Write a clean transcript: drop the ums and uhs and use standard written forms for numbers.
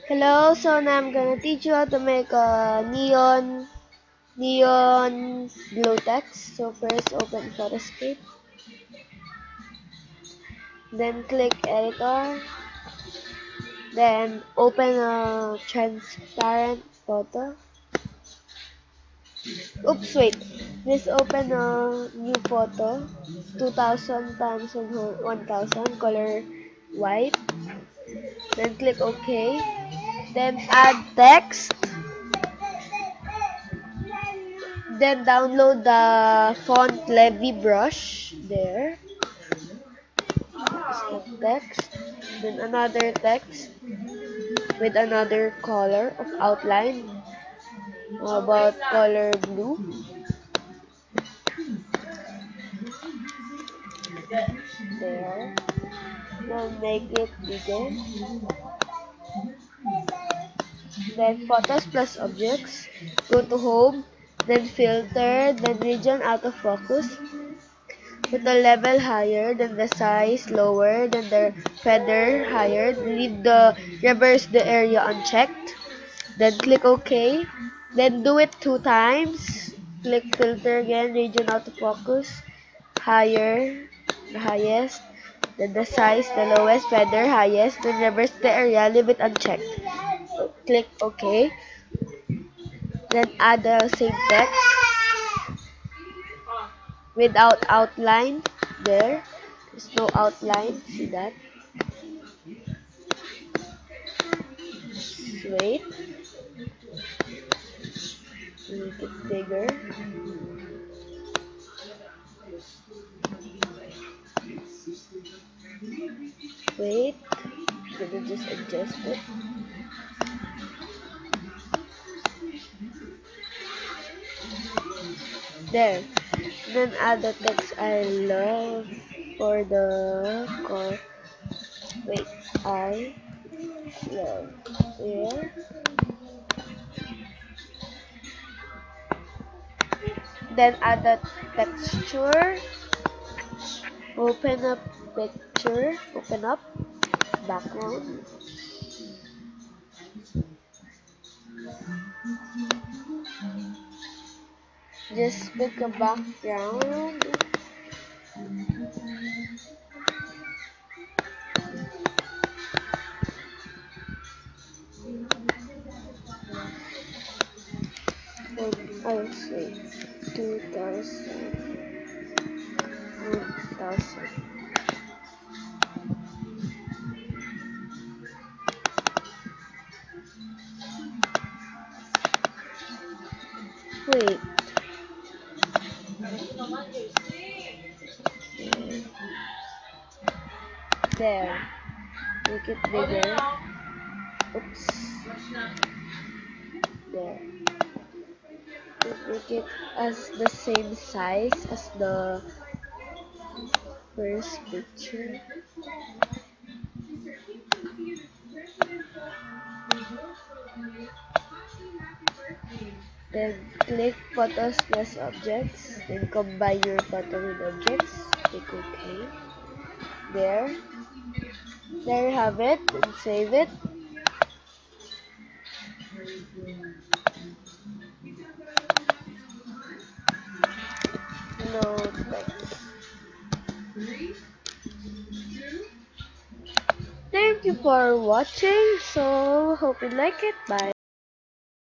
Hello, so now I'm gonna teach you how to make a neon blue text. So first open Photoscape, then click editor, then open a transparent photo. Oops, wait. Just open a new photo, 2000 times 1000, color white. Then click OK. Then add text. Then download the font Levy brush there. Text. Then another text with another color of outline. How about color blue? There. Then make it bigger. Then photos plus objects. Go to home. Then filter. Then region out of focus. Put the level higher, then the size lower, then the feather higher. Leave the reverse the area unchecked. Then click OK. Then do it 2 times. Click filter again, region out of focus. Higher, the highest. Then the size, the lowest, feather highest. Then reverse the area, leave it unchecked. Click OK. Then add the same text without outline there. There's no outline. See that? Wait. Make it bigger. Wait. Gonna just adjust it. There. Then add the text I love for the core. Wait. I love. There. Then add the texture. Open up picture. Open up background. Just pick a background. Oh, wait. 2000. 1000. Wait. There. Make it bigger. Oops. There. Make it as the same size as the first picture. Then click photos plus objects. Then combine your photo with objects. Click OK. There. There you have it. And save it. No text. Thank you for watching. So hope you like it. Bye.